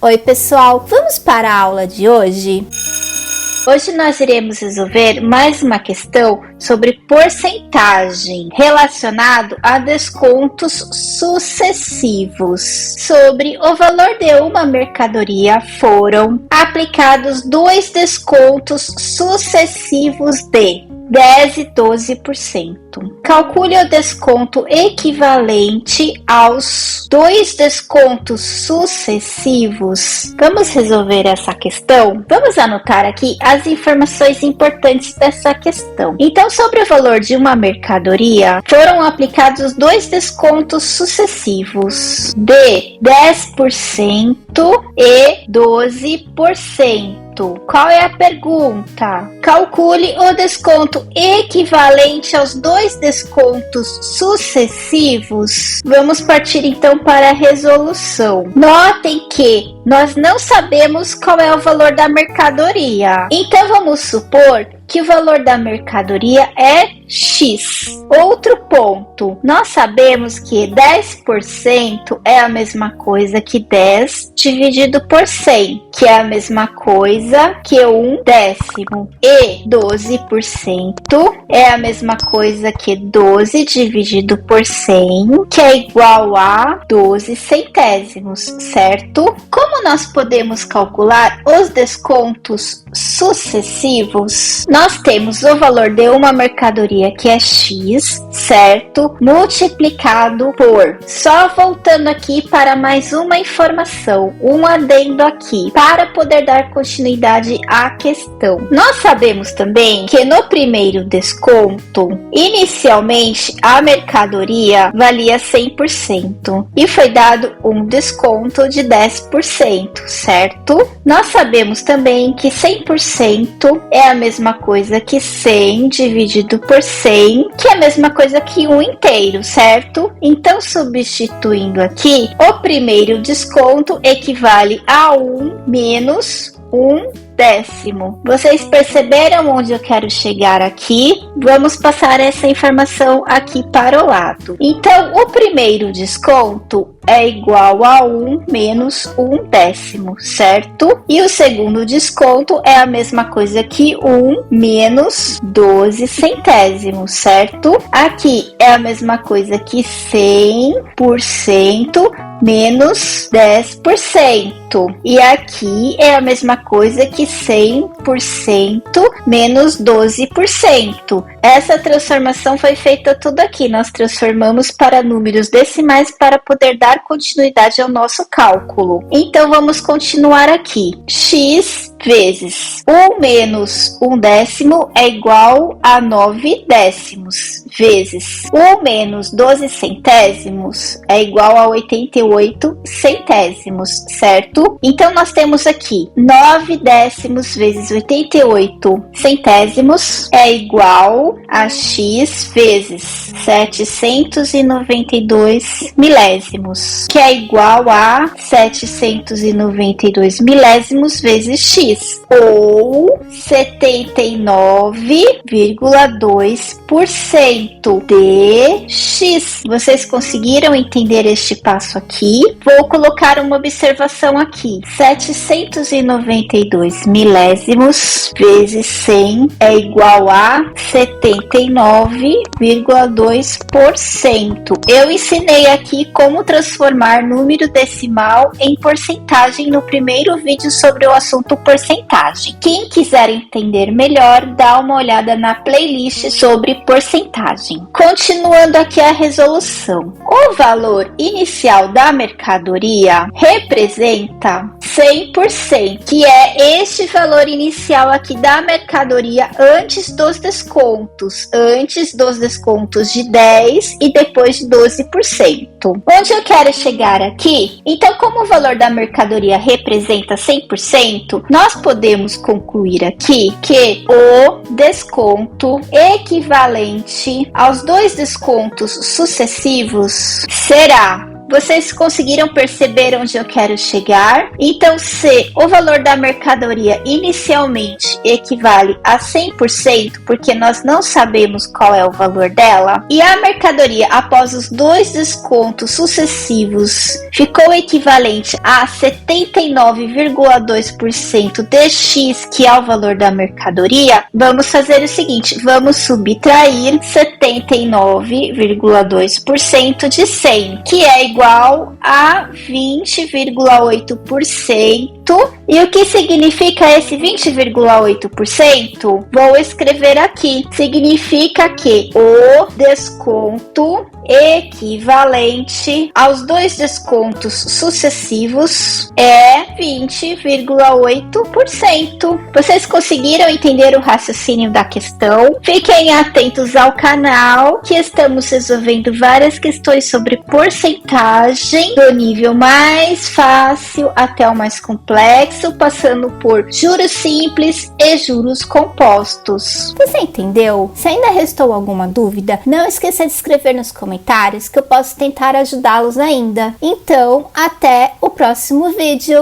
Oi pessoal, vamos para a aula de hoje? Hoje nós iremos resolver mais uma questão sobre porcentagem relacionado a descontos sucessivos. Sobre o valor de uma mercadoria foram aplicados dois descontos sucessivos de 10% e 12%. Calcule o desconto equivalente aos dois descontos sucessivos. Vamos resolver essa questão? Vamos anotar aqui as informações importantes dessa questão. Então, sobre o valor de uma mercadoria, foram aplicados dois descontos sucessivos de 10% e 12%. Qual é a pergunta? Calcule o desconto equivalente aos dois descontos sucessivos. Vamos partir então para a resolução. Notem que nós não sabemos qual é o valor da mercadoria. Então vamos supor que o valor da mercadoria é X. Outro ponto, nós sabemos que 10% é a mesma coisa que 10 dividido por 100, que é a mesma coisa que 1/10. E 12% é a mesma coisa que 12 dividido por 100, que é igual a 12 centésimos, certo? Como nós podemos calcular os descontos sucessivos? Nós temos o valor de uma mercadoria que é X, certo? Multiplicado por, só voltando aqui para mais uma informação, um adendo aqui, para poder dar continuidade à questão. Nós sabemos também que no primeiro desconto, inicialmente a mercadoria valia 100% e foi dado um desconto de 10%, certo? Nós sabemos também que 100% é a mesma coisa que 100 dividido por 100, que é a mesma coisa que 1 inteiro, certo? Então, substituindo aqui, o primeiro desconto equivale a 1 menos 1/10. Vocês perceberam onde eu quero chegar aqui? Vamos passar essa informação aqui para o lado. Então, o primeiro desconto é igual a 1 menos 1/10, certo? E o segundo desconto é a mesma coisa que 1 menos 12 centésimos, certo? Aqui é a mesma coisa que 100% menos 10%. E aqui é a mesma coisa que 100% menos 12%. Essa transformação foi feita tudo aqui. Nós transformamos para números decimais para poder dar continuidade ao nosso cálculo. Então, vamos continuar aqui. X vezes 1 menos 1/10 é igual a 9/10, vezes 1 menos 12 centésimos é igual a 88 centésimos, certo? Então, nós temos aqui 9/10 vezes 88 centésimos é igual a X vezes 792 milésimos, que é igual a 792 milésimos vezes X, ou 79,2% de X. Vocês conseguiram entender este passo aqui? Vou colocar uma observação aqui. 792 milésimos vezes 100 é igual a 79,2%. Eu ensinei aqui como transformar número decimal em porcentagem no primeiro vídeo sobre o assunto porcentagem. Quem quiser entender melhor, dá uma olhada na playlist sobre porcentagem. Continuando aqui a resolução. O valor inicial da mercadoria representa 100%, que é este valor inicial aqui da mercadoria antes dos descontos de 10% e depois de 12%. Onde eu quero chegar aqui? Então, como o valor da mercadoria representa 100%, nós podemos concluir aqui que o desconto equivalente aos dois descontos sucessivos será Vocês conseguiram perceber onde eu quero chegar? Então, se o valor da mercadoria inicialmente equivale a 100%, porque nós não sabemos qual é o valor dela, e a mercadoria após os dois descontos sucessivos ficou equivalente a 79,2% de X, que é o valor da mercadoria, vamos fazer o seguinte, vamos subtrair 79,2% de 100, que é igual a 20,8%. E o que significa esse 20,8%? Vou escrever aqui. Significa que o desconto equivalente aos dois descontos sucessivos é 20,8%. Vocês conseguiram entender o raciocínio da questão? Fiquem atentos ao canal, que estamos resolvendo várias questões sobre porcentagem, do nível mais fácil até o mais complexo, passando por juros simples e juros compostos. Você entendeu? Se ainda restou alguma dúvida, não esqueça de escrever nos comentários que eu posso tentar ajudá-los ainda. Então, até o próximo vídeo.